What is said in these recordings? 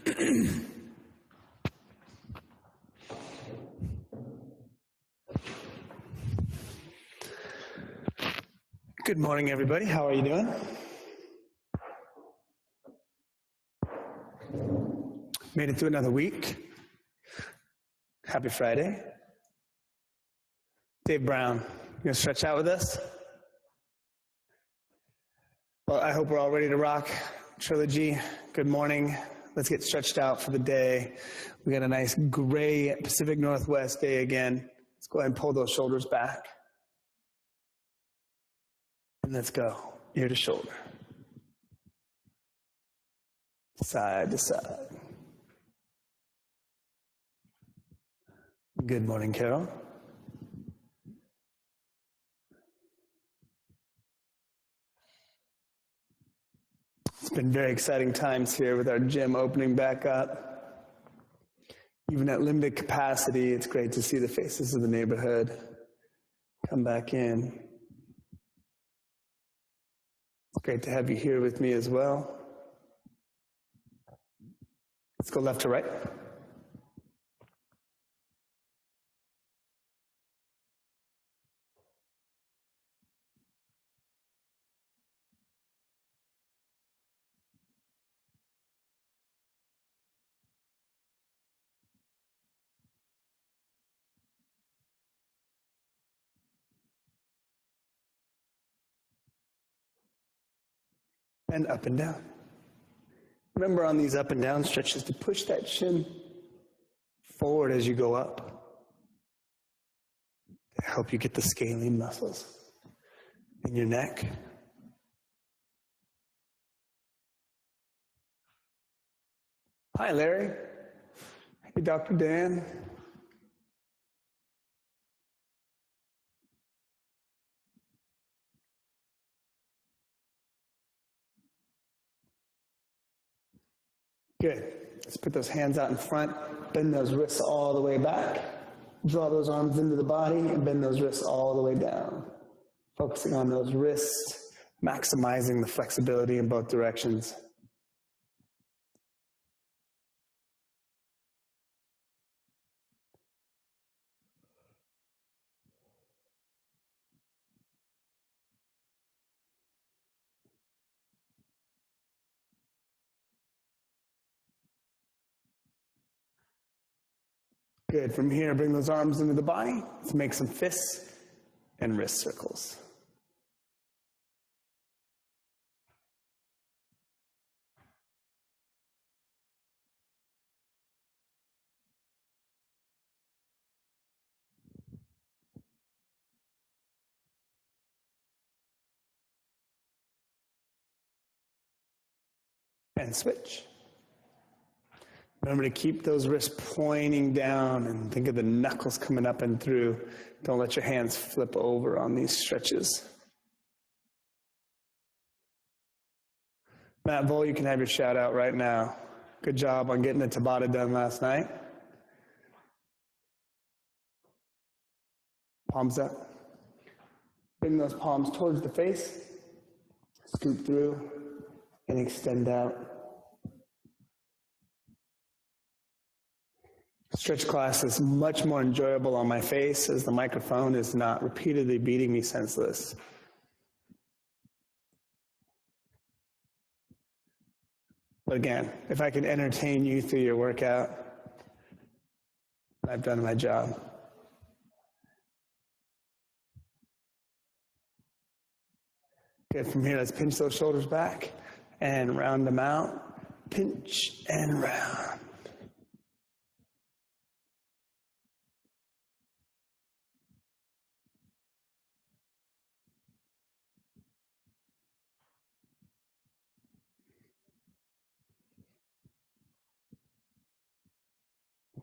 Good morning, everybody. How are you doing? Made it through another week. Happy Friday. Dave Brown, you gonna stretch out with us? Well, I hope we're all ready to rock. Trilogy, good morning. Let's get stretched out for the day. We got a nice gray Pacific Northwest day again. Let's go ahead and pull those shoulders back. And let's go, ear to shoulder. Side to side. Good morning, Carol. It's been very exciting times here with our gym opening back up. Even at limited capacity, it's great to see the faces of the neighborhood come back in. It's great to have you here with me as well. Let's go left to right. And up and down. Remember on these up and down stretches to push that shin forward as you go up to help you get the scalene muscles in your neck. Hi, Larry. Hey, Dr. Dan. Good. Let's put those hands out in front, bend those wrists all the way back, draw those arms into the body, and bend those wrists all the way down. Focusing on those wrists, maximizing the flexibility in both directions. Good. From here, bring those arms into the body. Let's make some fists and wrist circles. And switch. Remember to keep those wrists pointing down and think of the knuckles coming up and through. Don't let your hands flip over on these stretches. Matt Vole, you can have your shout out right now. Good job on getting the Tabata done last night. Palms up. Bring those palms towards the face. Scoop through and extend out. Stretch class is much more enjoyable on my face as the microphone is not repeatedly beating me senseless. But again, if I can entertain you through your workout, I've done my job. Good, from here, let's pinch those shoulders back and round them out. Pinch and round.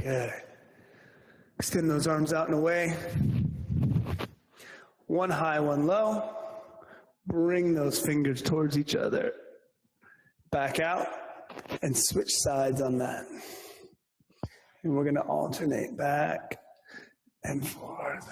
Good. Extend those arms out and away. One high, one low. Bring those fingers towards each other. Back out and switch sides on that. And we're going to alternate back and forth.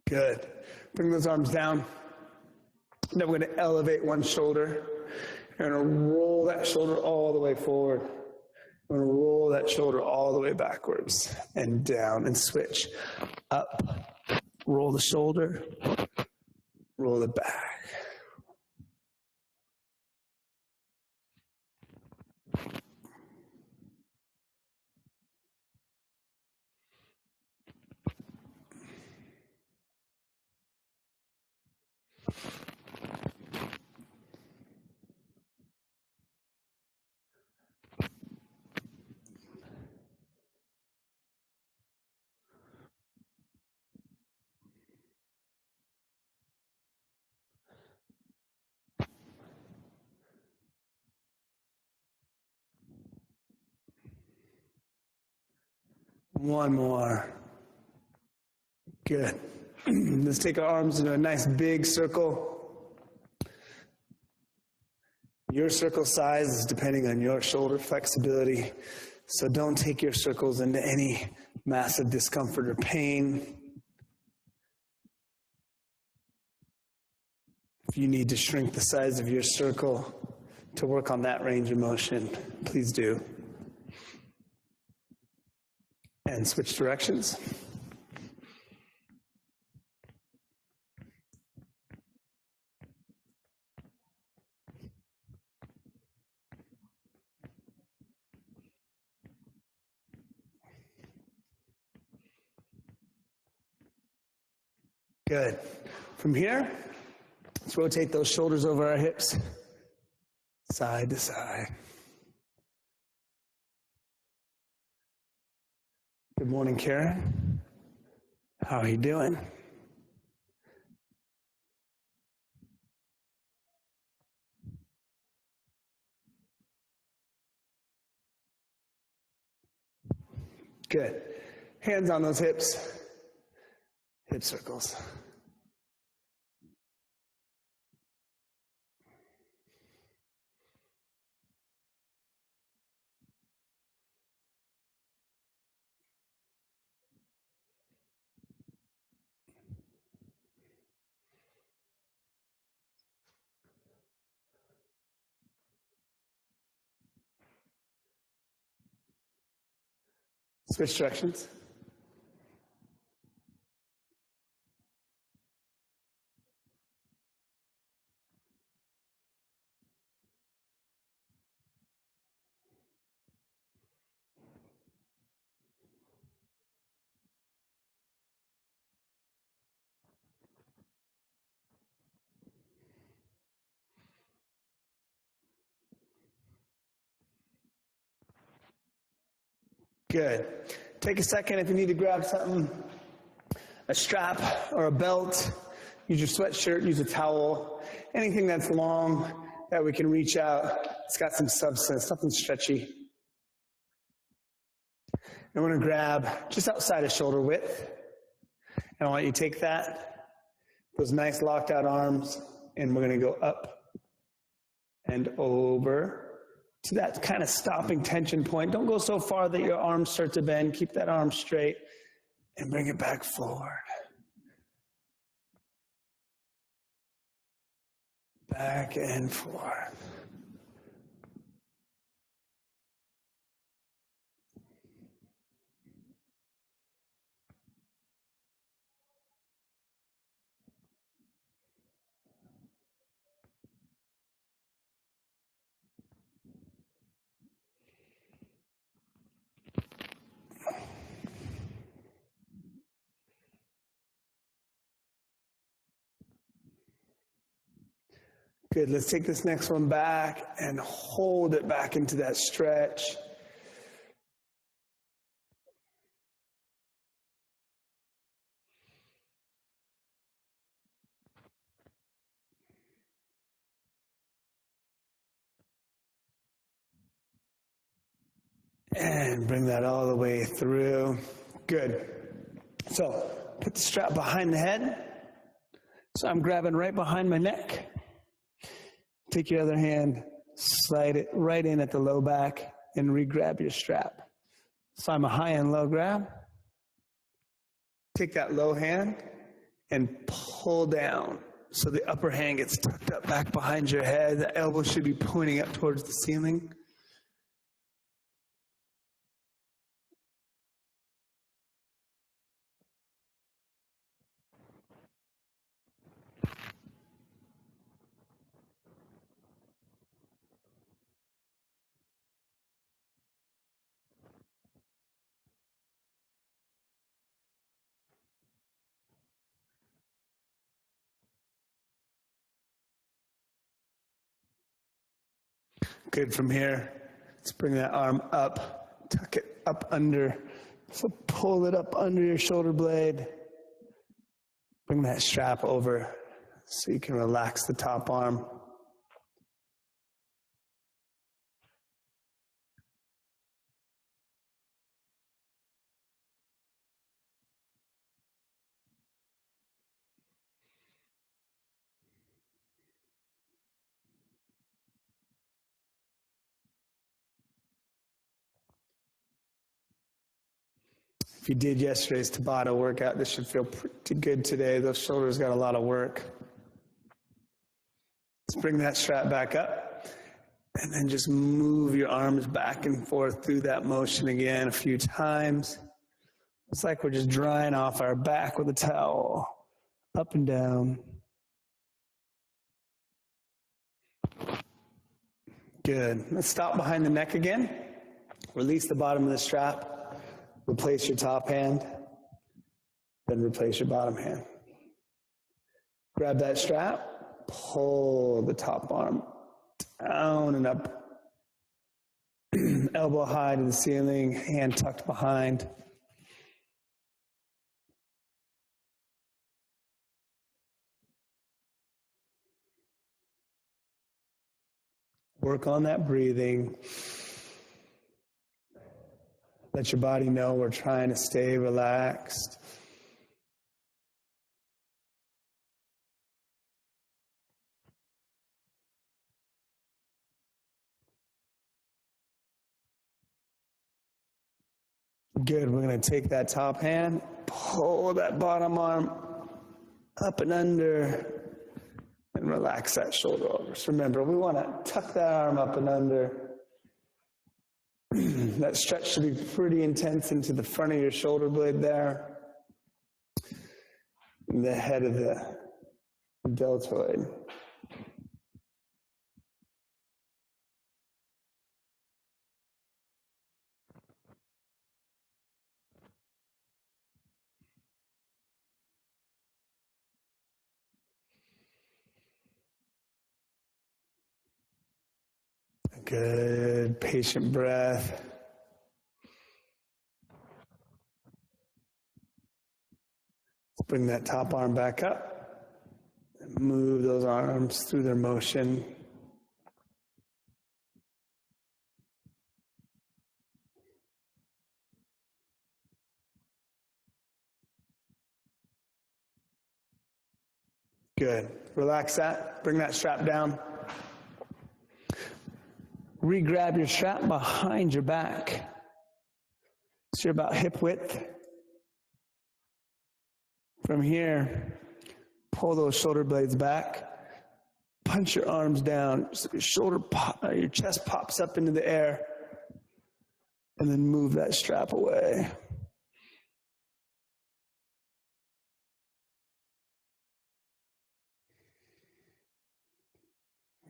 Good. Bring those arms down. Then we're going to elevate one shoulder. You're going to roll that shoulder all the way forward. We're going to roll that shoulder all the way backwards and down and switch. Up, roll the shoulder, roll it back. One more. Good. Let's take our arms into a nice big circle. Your circle size is depending on your shoulder flexibility, so don't take your circles into any massive discomfort or pain. If you need to shrink the size of your circle to work on that range of motion, please do. And switch directions. Good. From here, let's rotate those shoulders over our hips, side to side. Good morning, Karen. How are you doing? Good. Hands on those hips. Hip circles. Switch directions. Good. Take a second if you need to grab something, a strap or a belt. Use your sweatshirt, use a towel, anything that's long that we can reach out. It's got some substance, something stretchy. And we're going to grab just outside of shoulder width. And I want you to take that, those nice locked out arms, and we're going to go up and over to that kind of stopping tension point. Don't go so far that your arms start to bend. Keep that arm straight and bring it back forward. Back and forth. Good, let's take this next one back and hold it back into that stretch. And bring that all the way through. Good. So put the strap behind the head. So I'm grabbing right behind my neck. Take your other hand, slide it right in at the low back, and re-grab your strap. So I'm a high and low grab. Take that low hand and pull down. So the upper hand gets tucked up back behind your head. The elbow should be pointing up towards the ceiling. Good. From here, let's bring that arm up, tuck it up under. So pull it up under your shoulder blade. Bring that strap over so you can relax the top arm. If you did yesterday's Tabata workout, this should feel pretty good today. Those shoulders got a lot of work. Let's bring that strap back up and then just move your arms back and forth through that motion again a few times. It's like we're just drying off our back with a towel, up and down. Good. Let's stop behind the neck again. Release the bottom of the strap. Replace your top hand, then replace your bottom hand. Grab that strap, pull the top arm down and up. Elbow high to the ceiling, hand tucked behind. Work on that breathing. Let your body know we're trying to stay relaxed. Good. We're going to take that top hand, pull that bottom arm up and under, and relax that shoulder over. So remember, we want to tuck that arm up and under. That stretch should be pretty intense into the front of your shoulder blade there, the head of the deltoid. Good, patient breath. Bring that top arm back up. Move those arms through their motion. Good. Relax that. Bring that strap down. Re-grab your strap behind your back. So you're about hip width. From here, pull those shoulder blades back. Punch your arms down. So your chest pops up into the air. And then move that strap away.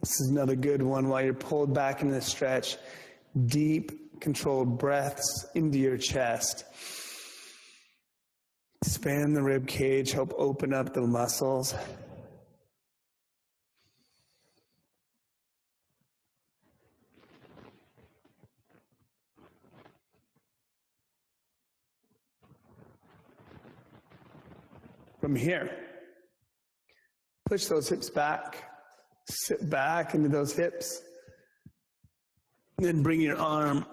This is another good one while you're pulled back into the stretch. Deep, controlled breaths into your chest. Expand the rib cage, help open up the muscles. From here, push those hips back. Sit back into those hips. Then bring your arm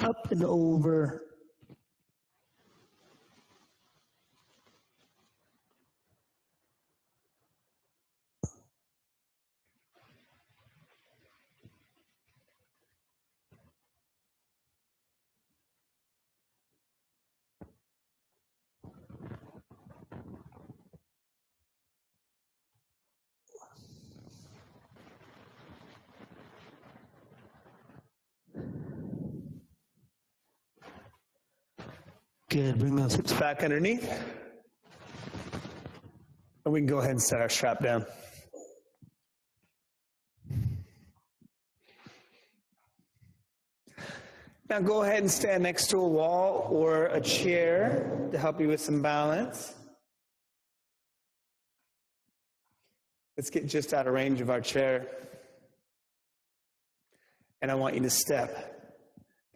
up and over. Good. Bring those hips back underneath. And we can go ahead and set our strap down. Now go ahead and stand next to a wall or a chair to help you with some balance. Let's get just out of range of our chair. And I want you to step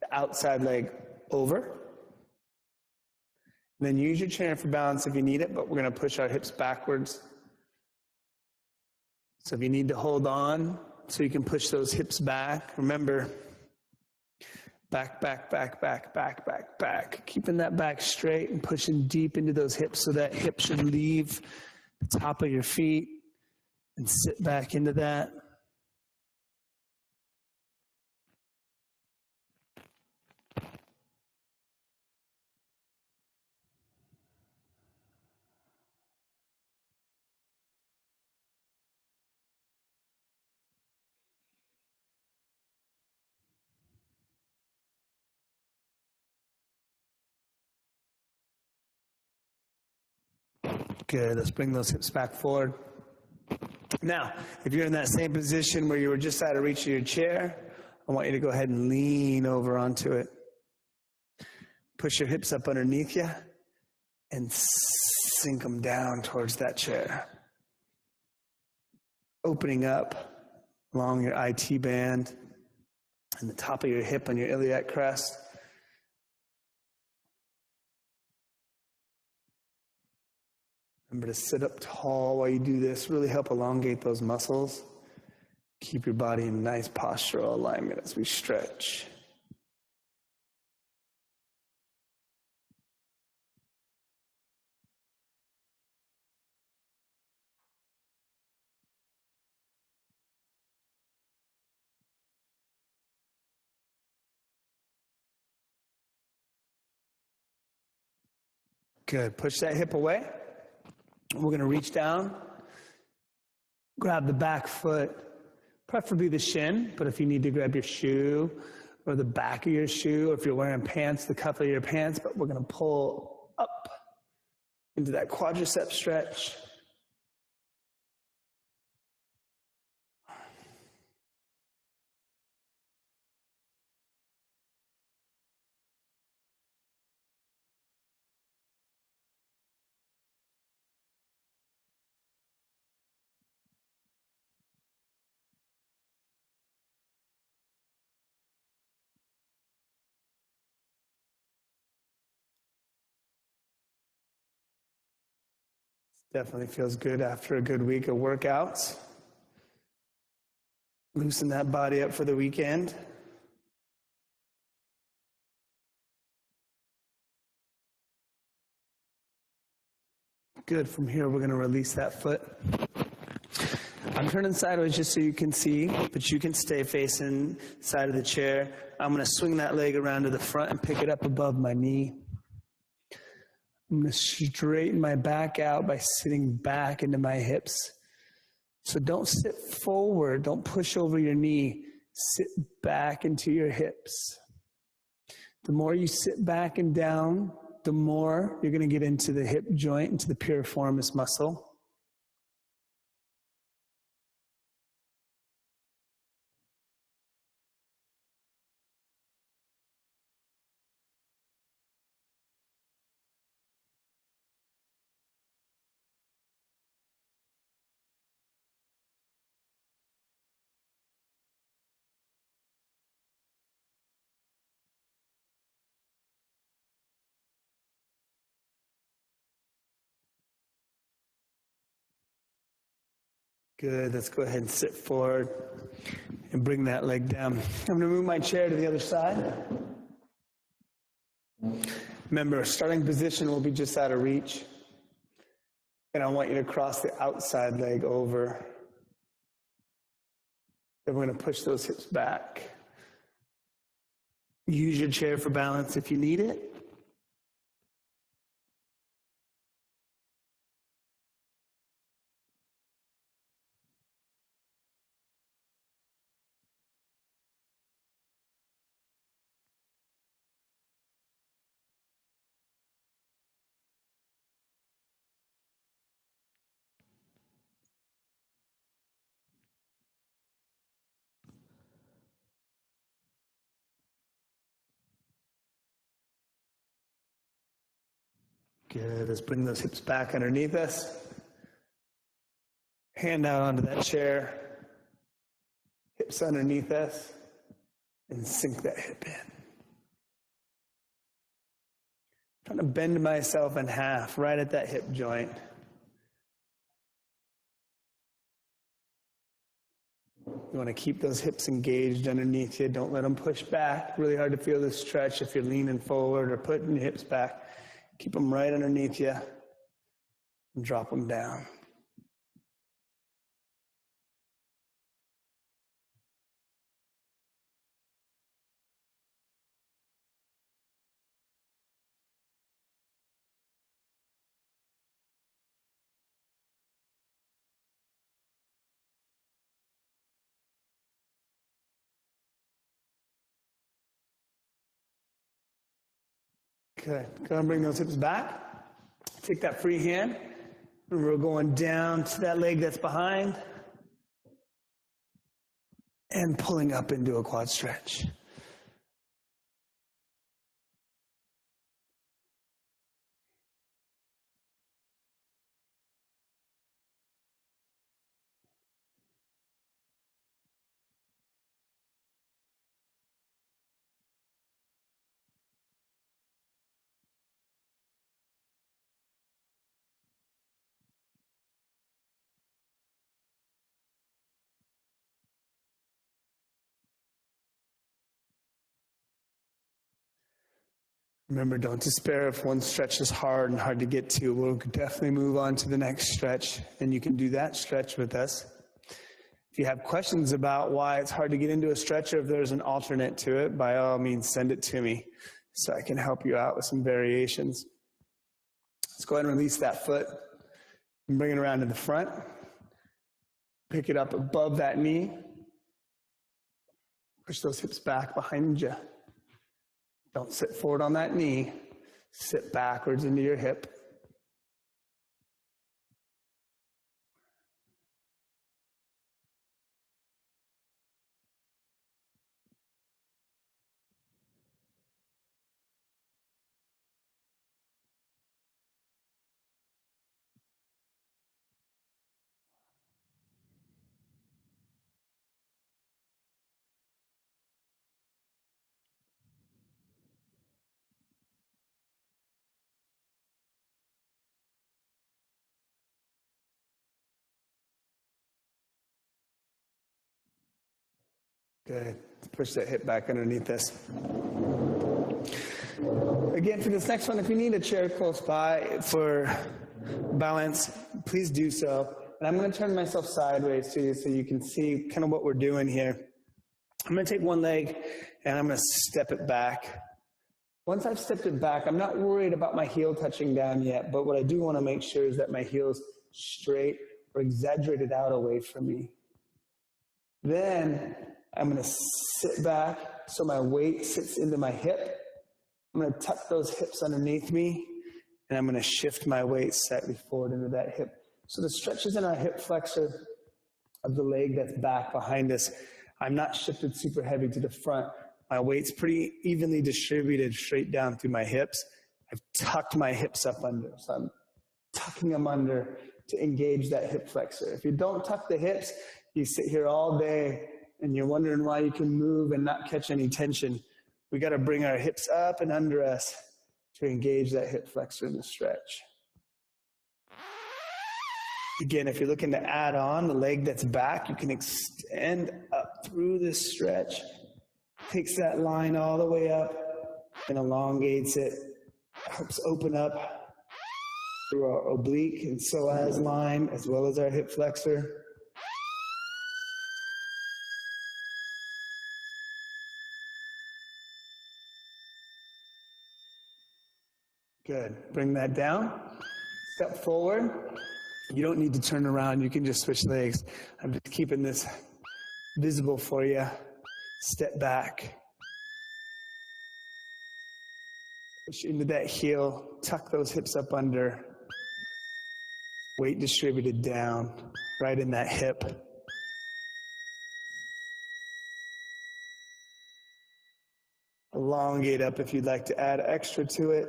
the outside leg over. And then use your chair for balance if you need it, but we're going to push our hips backwards. So if you need to hold on so you can push those hips back, remember, back, back, back, back, back, back, back. Keeping that back straight and pushing deep into those hips so that hip should leave the top of your feet and sit back into that. Good, let's bring those hips back forward. Now, if you're in that same position where you were just out of reach of your chair, I want you to go ahead and lean over onto it. Push your hips up underneath you and sink them down towards that chair. Opening up along your IT band and the top of your hip on your iliac crest. Remember to sit up tall while you do this. Really help elongate those muscles. Keep your body in nice postural alignment as we stretch. Good. Push that hip away. We're going to reach down, grab the back foot, preferably the shin, but if you need to grab your shoe or the back of your shoe, or if you're wearing pants, the cuff of your pants, but we're going to pull up into that quadricep stretch. Definitely feels good after a good week of workouts. Loosen that body up for the weekend. Good. From here, we're going to release that foot. I'm turning sideways just so you can see, but you can stay facing side of the chair. I'm going to swing that leg around to the front and pick it up above my knee. I'm going to straighten my back out by sitting back into my hips. So don't sit forward. Don't push over your knee. Sit back into your hips. The more you sit back and down, the more you're going to get into the hip joint, into the piriformis muscle. Good, let's go ahead and sit forward and bring that leg down. I'm gonna move my chair to the other side. Remember, starting position will be just out of reach. And I want you to cross the outside leg over. Then we're gonna push those hips back. Use your chair for balance if you need it. Good. Let's bring those hips back underneath us. Hand out onto that chair. Hips underneath us. And sink that hip in. Trying to bend myself in half right at that hip joint. You want to keep those hips engaged underneath you. Don't let them push back. Really hard to feel this stretch if you're leaning forward or putting your hips back. Keep them right underneath you and drop them down. Good. Go and bring those hips back. Take that free hand. And we're going down to that leg that's behind. And pulling up into a quad stretch. Remember, don't despair if one stretch is hard and hard to get to. We'll definitely move on to the next stretch, and you can do that stretch with us. If you have questions about why it's hard to get into a stretch or if there's an alternate to it, by all means, send it to me so I can help you out with some variations. Let's go ahead and release that foot and bring it around to the front. Pick it up above that knee. Push those hips back behind you. Don't sit forward on that knee. Sit backwards into your hip. Good. Push that hip back underneath us. Again, for this next one, if you need a chair close by for balance, please do so. And I'm going to turn myself sideways to you so you can see kind of what we're doing here. I'm going to take one leg and I'm going to step it back. Once I've stepped it back, I'm not worried about my heel touching down yet, but what I do want to make sure is that my heel's straight or exaggerated out away from me. Then I'm going to sit back so my weight sits into my hip. I'm going to tuck those hips underneath me, and I'm going to shift my weight slightly forward into that hip. So the stretches in our hip flexor of the leg that's back behind us, I'm not shifted super heavy to the front. My weight's pretty evenly distributed straight down through my hips. I've tucked my hips up under, so I'm tucking them under to engage that hip flexor. If you don't tuck the hips, you sit here all day and you're wondering why you can move and not catch any tension. We got to bring our hips up and under us to engage that hip flexor in the stretch. Again, if you're looking to add on the leg that's back, you can extend up through this stretch. Takes that line all the way up and elongates it. Helps open up through our oblique and psoas line as well as our hip flexor. Good. Bring that down. Step forward. You don't need to turn around. You can just switch legs. I'm just keeping this visible for you. Step back. Push into that heel. Tuck those hips up under. Weight distributed down. Right in that hip. Elongate up if you'd like to add extra to it.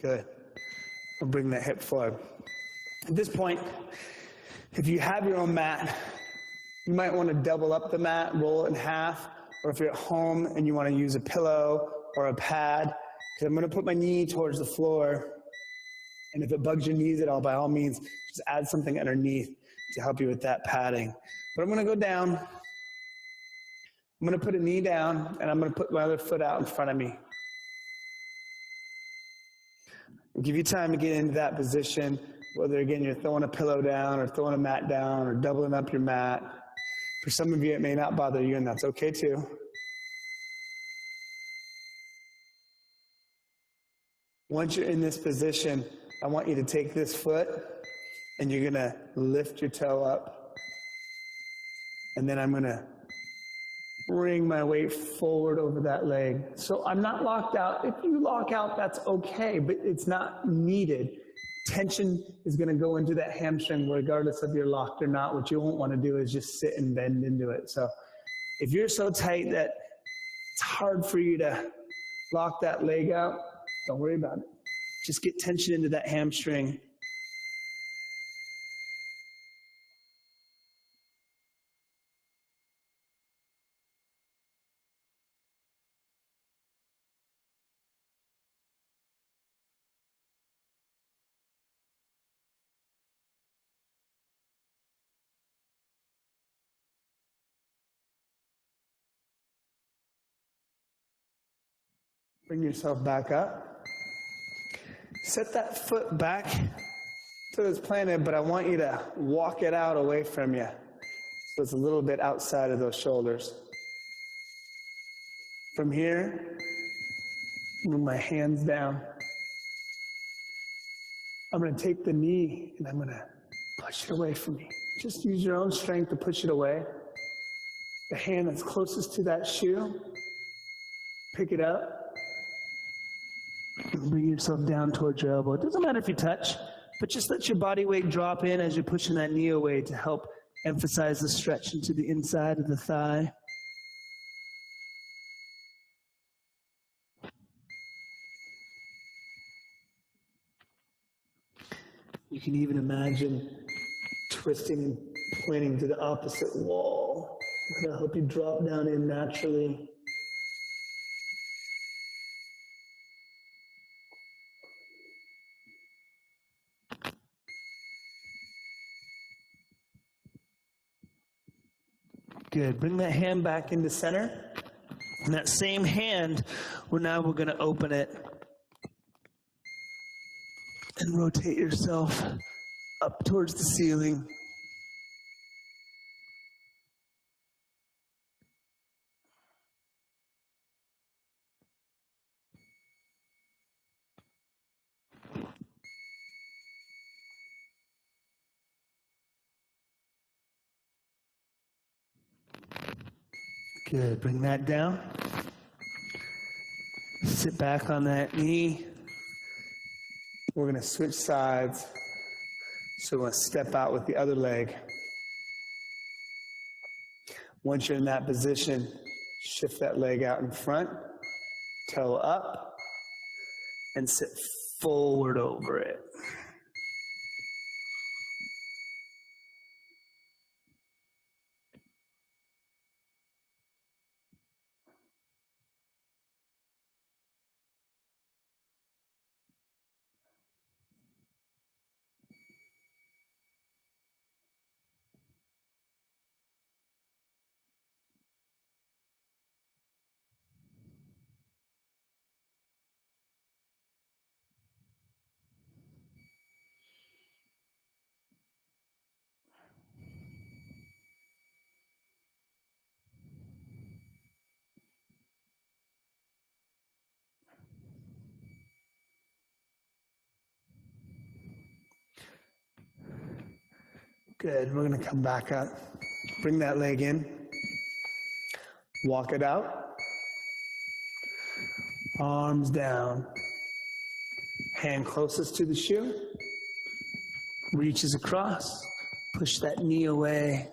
Good. We'll bring that hip forward. At this point, if you have your own mat, you might want to double up the mat, roll it in half, or if you're at home and you want to use a pillow or a pad, because I'm going to put my knee towards the floor, and if it bugs your knees at all, by all means, just add something underneath to help you with that padding. But I'm going to go down. I'm going to put a knee down, and I'm going to put my other foot out in front of me. I'll give you time to get into that position, whether, again, you're throwing a pillow down or throwing a mat down or doubling up your mat. For some of you, it may not bother you, and that's okay too. Once you're in this position, I want you to take this foot, and you're going to lift your toe up. And then I'm going to bring my weight forward over that leg. So I'm not locked out. If you lock out, that's okay, but it's not needed. Tension is going to go into that hamstring regardless of you're locked or not. What you won't want to do is just sit and bend into it. So if you're so tight that it's hard for you to lock that leg out, don't worry about it. Just get tension into that hamstring. Bring yourself back up. Set that foot back to it's planted, but I want you to walk it out away from you. So it's a little bit outside of those shoulders. From here, move my hands down. I'm going to take the knee and I'm going to push it away from me. Just use your own strength to push it away. The hand that's closest to that shoe, pick it up. Bring yourself down towards your elbow. It doesn't matter if you touch, but just let your body weight drop in as you're pushing that knee away to help emphasize the stretch into the inside of the thigh. You can even imagine twisting and pointing to the opposite wall. That'll help you drop down in naturally. Good. Bring that hand back into center. And that same hand, we're going to open it and rotate yourself up towards the ceiling. Good. Bring that down. Sit back on that knee. We're going to switch sides. So we're going to step out with the other leg. Once you're in that position, shift that leg out in front, toe up, and sit forward over it. Good. We're going to come back up. Bring that leg in. Walk it out. Arms down. Hand closest to the shoe. Reaches across. Push that knee away.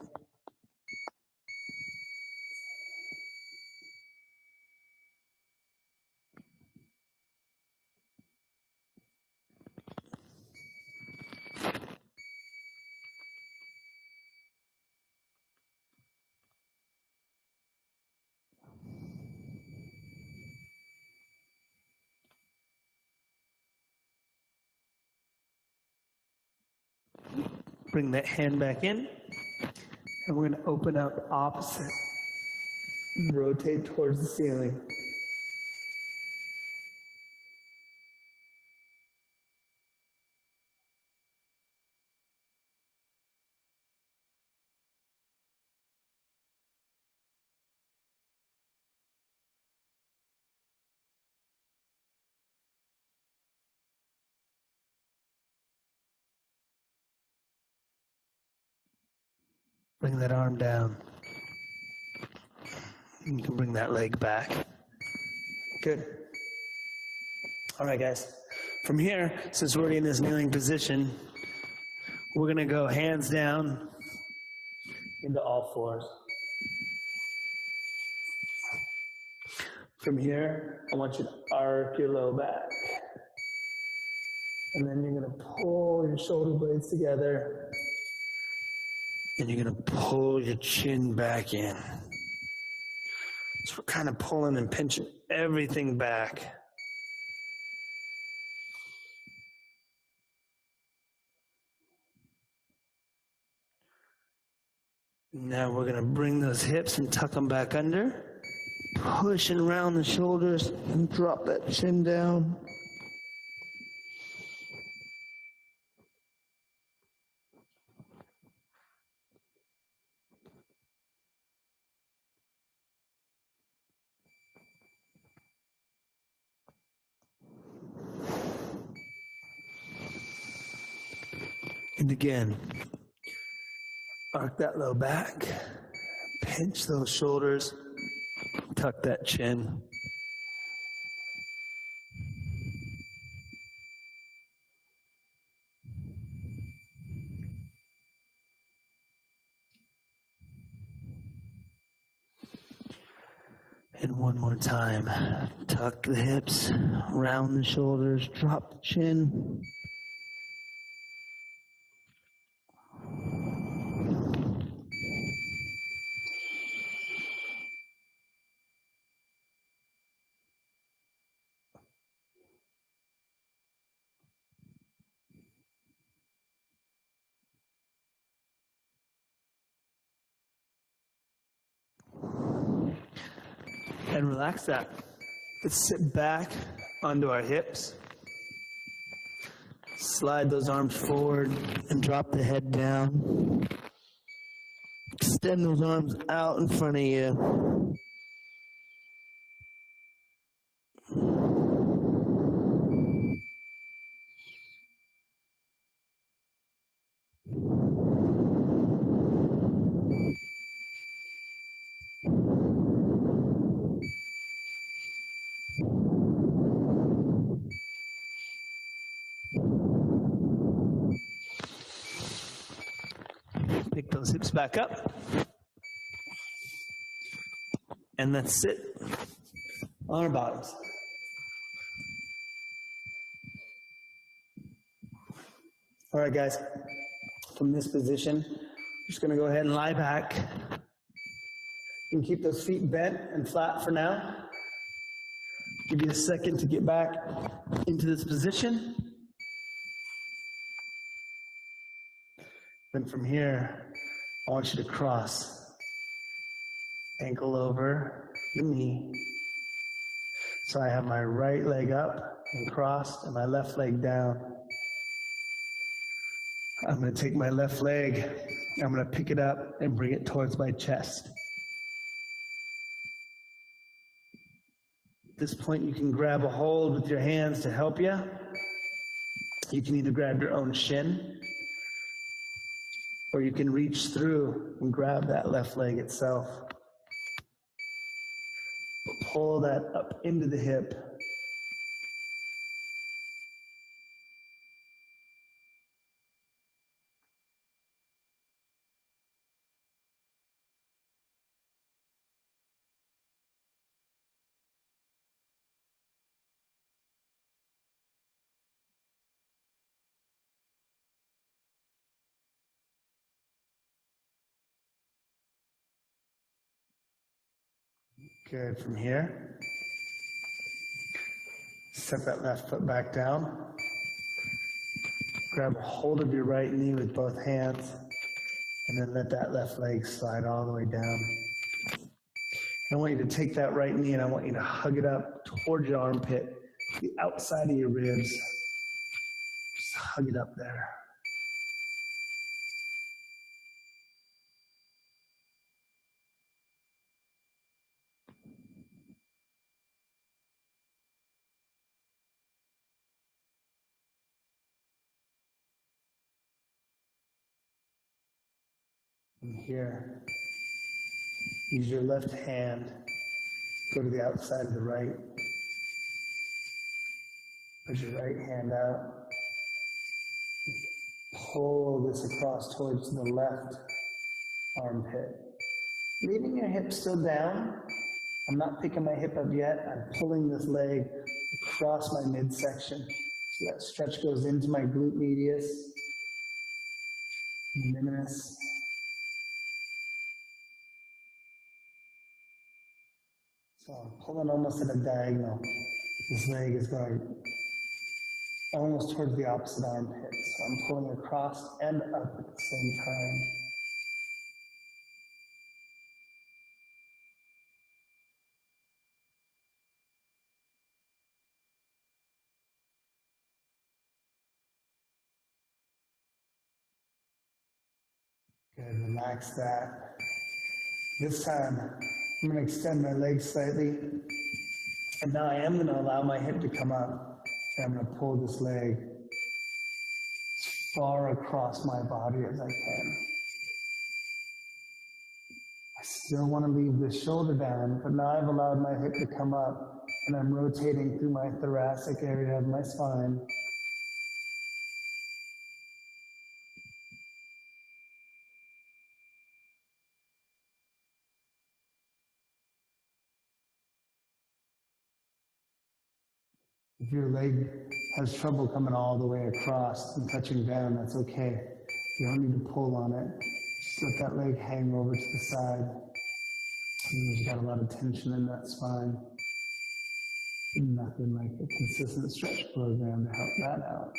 Bring that hand back in. And we're going to open up opposite. Rotate towards the ceiling. Bring that arm down. You can bring that leg back. Good. All right, guys. From here, since we're already in this kneeling position, we're going to go hands down into all fours. From here, I want you to arc your low back. And then you're going to pull your shoulder blades together. And you're going to pull your chin back in. So we're kind of pulling and pinching everything back. Now we're going to bring those hips and tuck them back under. Push and round the shoulders and drop that chin down. And again, arc that low back, pinch those shoulders, tuck that chin. And one more time, tuck the hips, round the shoulders, drop the chin. And relax that. Let's sit back onto our hips. Slide those arms forward and drop the head down. Extend those arms out in front of you. Pick those hips back up. And let's sit on our bottoms. All right, guys. From this position, we're just going to go ahead and lie back. You can keep those feet bent and flat for now. Give you a second to get back into this position. Then from here, I want you to cross. Ankle over the knee. So I have my right leg up and crossed and my left leg down. I'm going to take my left leg, I'm going to pick it up and bring it towards my chest. At this point, you can grab a hold with your hands to help you. You can either grab your own shin, or you can reach through and grab that left leg itself. Pull that up into the hip. Good. From here, step that left foot back down. Grab hold of your right knee with both hands, and then let that left leg slide all the way down. I want you to take that right knee and I want you to hug it up towards your armpit, the outside of your ribs. Just hug it up there. From here, use your left hand, go to the outside of the right. Put your right hand out. Pull this across towards the left armpit. Leaving your hip still down. I'm not picking my hip up yet. I'm pulling this leg across my midsection. So that stretch goes into my glute medius, minimus. So I'm pulling almost at a diagonal. This leg is going almost towards the opposite armpit. So I'm pulling across and up at the same time. Good, relax that. This time, I'm going to extend my legs slightly. And now I am going to allow my hip to come up. And I'm going to pull this leg as far across my body as I can. I still want to leave the shoulder down, but now I've allowed my hip to come up and I'm rotating through my thoracic area of my spine. If your leg has trouble coming all the way across and touching down, that's okay. You don't need to pull on it. Just let that leg hang over to the side. And you've got a lot of tension in that spine. Nothing like a consistent stretch program to help that out.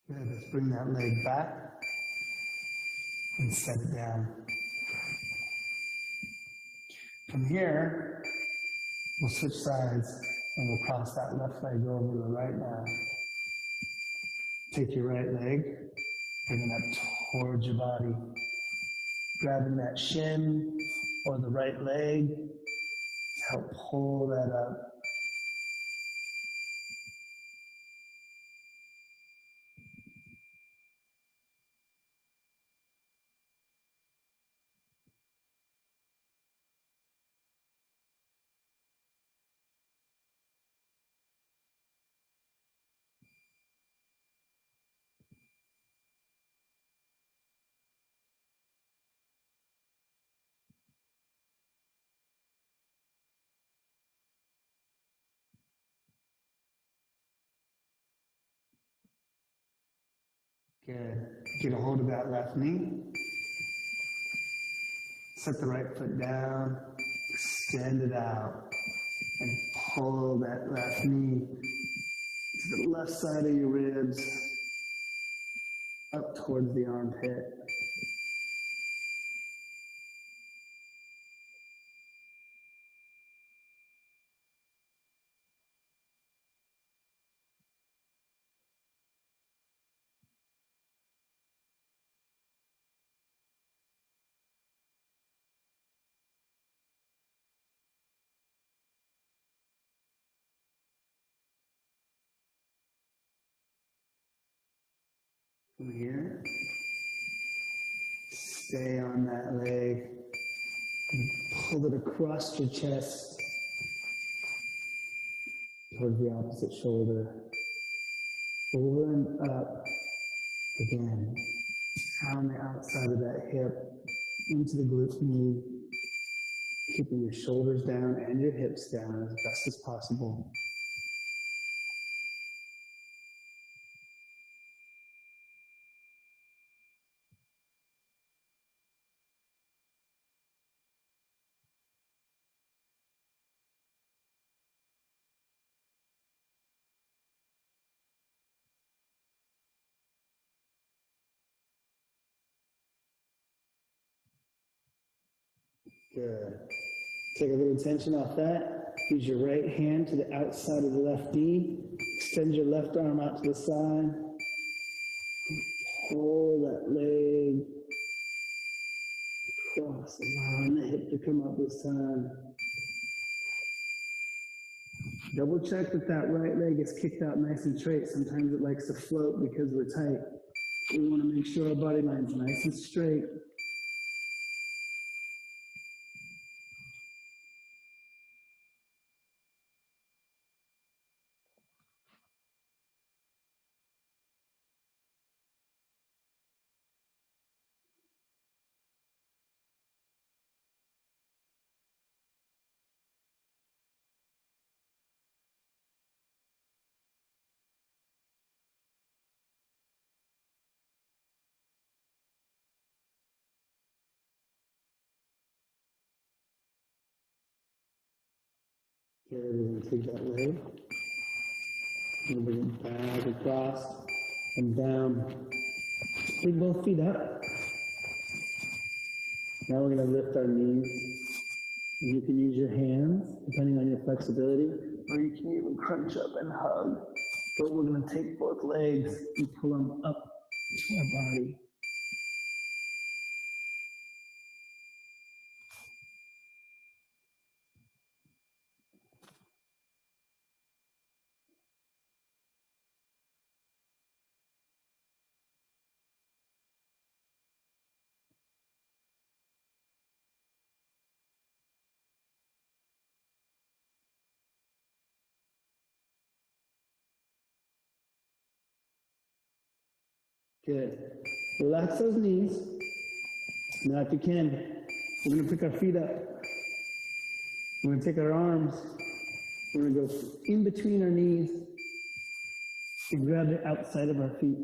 Good, let's bring that leg back and set it down. From here, we'll switch sides and we'll cross that left leg over to the right now. Take your right leg, bring it up towards your body. Grabbing that shin or the right leg to help pull that up. Good. Get a hold of that left knee. Set the right foot down. Extend it out. And pull that left knee to the left side of your ribs. Up towards the armpit. From here, stay on that leg and pull it across your chest towards the opposite shoulder. Over and up again. Down the outside of that hip into the glute knee, keeping your shoulders down and your hips down as best as possible. Good. Take a little tension off that. Use your right hand to the outside of the left knee. Extend your left arm out to the side. Pull that leg across, allowing the hip to come up this time. Double check that that right leg is kicked out nice and straight. Sometimes it likes to float because we're tight. We want to make sure our body line's nice and straight. Good, we're going to take that leg. And bring it back across and down. Bring both feet up. Now we're going to lift our knees. And you can use your hands, depending on your flexibility, or you can even crunch up and hug. But we're going to take both legs and pull them up to our body. Good. Relax those knees. Now if you can, we're going to pick our feet up. We're going to take our arms. We're going to go in between our knees and grab the outside of our feet.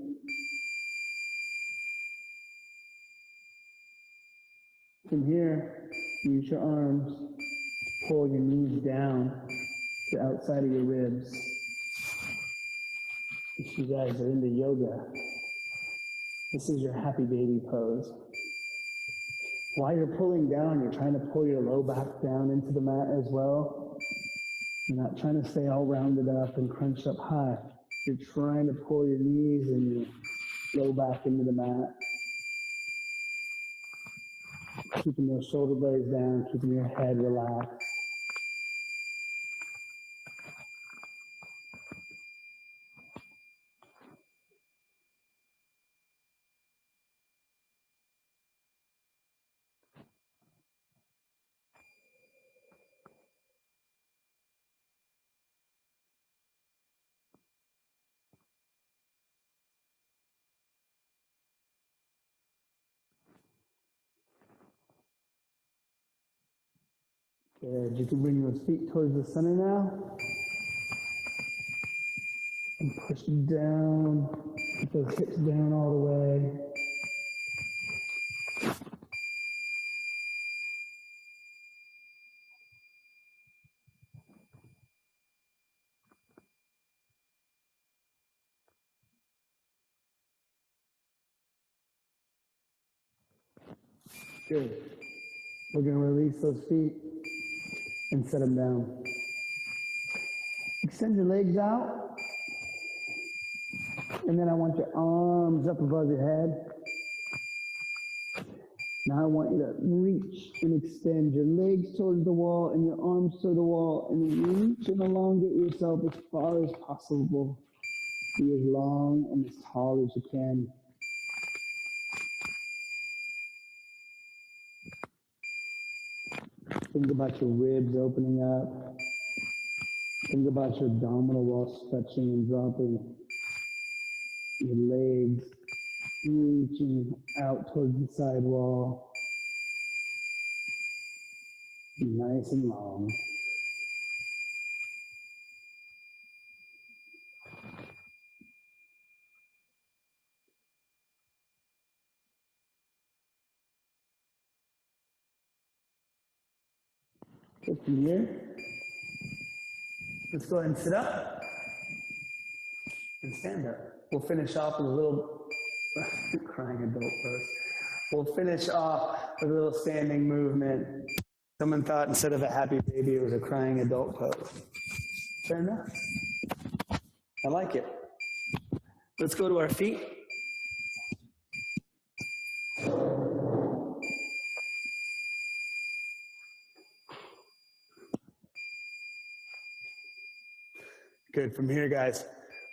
From here, use your arms to pull your knees down to the outside of your ribs. If you guys are into yoga, this is your happy baby pose. While you're pulling down, you're trying to pull your low back down into the mat as well. You're not trying to stay all rounded up and crunched up high. You're trying to pull your knees and your low back into the mat. Keeping those shoulder blades down, keeping your head relaxed. Good. You can bring those feet towards the center now. And push down. Get those hips down all the way. Good. We're going to release those feet and set them down. Extend your legs out. And then I want your arms up above your head. Now I want you to reach and extend your legs towards the wall and your arms to the wall, and then reach and elongate yourself as far as possible. Be as long and as tall as you can. Think about your ribs opening up. Think about your abdominal wall stretching and dropping. Your legs reaching out towards the side wall. Nice and long. Good from here. Let's go ahead and sit up and stand up. We'll finish off with a little crying adult pose. We'll finish off with a little standing movement. Someone thought instead of a happy baby, it was a crying adult pose. Fair enough. I like it. Let's go to our feet. Good. From here, guys,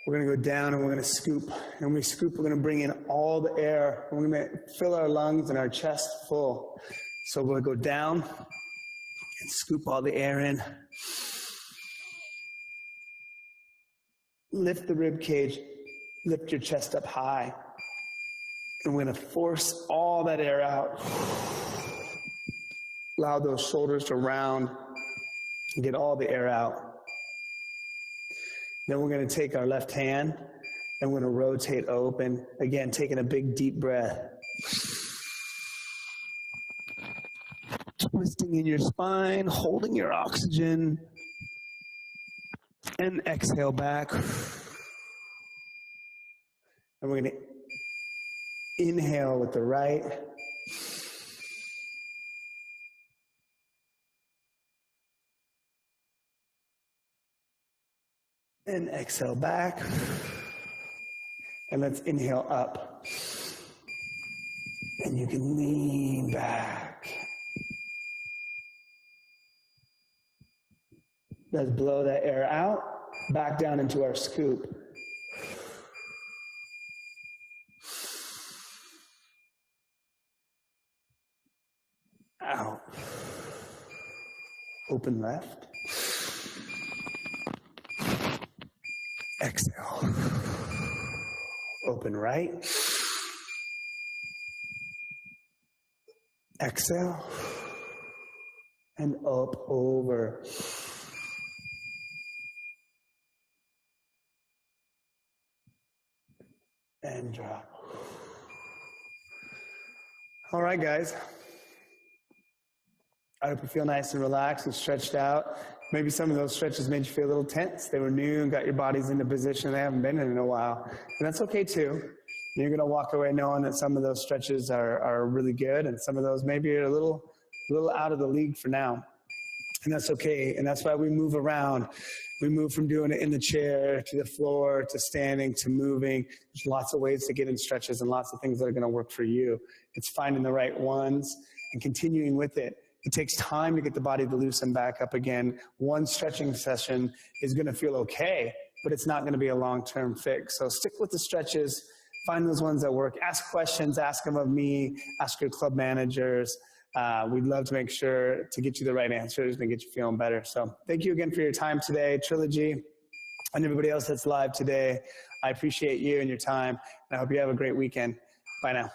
we're going to go down and we're going to scoop. And when we scoop, we're going to bring in all the air. We're going to fill our lungs and our chest full. So we'll go down and scoop all the air in. Lift the rib cage. Lift your chest up high. And we're going to force all that air out. Allow those shoulders to round and get all the air out. Then we're going to take our left hand and we're going to rotate open. Again, taking a big deep breath. Twisting in your spine, holding your oxygen. And exhale back. And we're going to inhale with the right. And exhale back. And let's inhale up. And you can lean back. Let's blow that air out, back down into our scoop. Out. Open left. Exhale. Open right. Exhale. And up, over. And drop. All right, guys. I hope you feel nice and relaxed and stretched out. Maybe some of those stretches made you feel a little tense. They were new and got your bodies in a position they haven't been in a while. And that's okay too. You're going to walk away knowing that some of those stretches are really good and some of those maybe are a little out of the league for now. And that's okay. And that's why we move around. We move from doing it in the chair to the floor to standing to moving. There's lots of ways to get in stretches and lots of things that are going to work for you. It's finding the right ones and continuing with it. It takes time to get the body to loosen back up again. One stretching session is going to feel okay, but it's not going to be a long-term fix. So stick with the stretches. Find those ones that work. Ask questions. Ask them of me. Ask your club managers. We'd love to make sure to get you the right answers and get you feeling better. So thank you again for your time today, Trilogy, and everybody else that's live today. I appreciate you and your time, and I hope you have a great weekend. Bye now.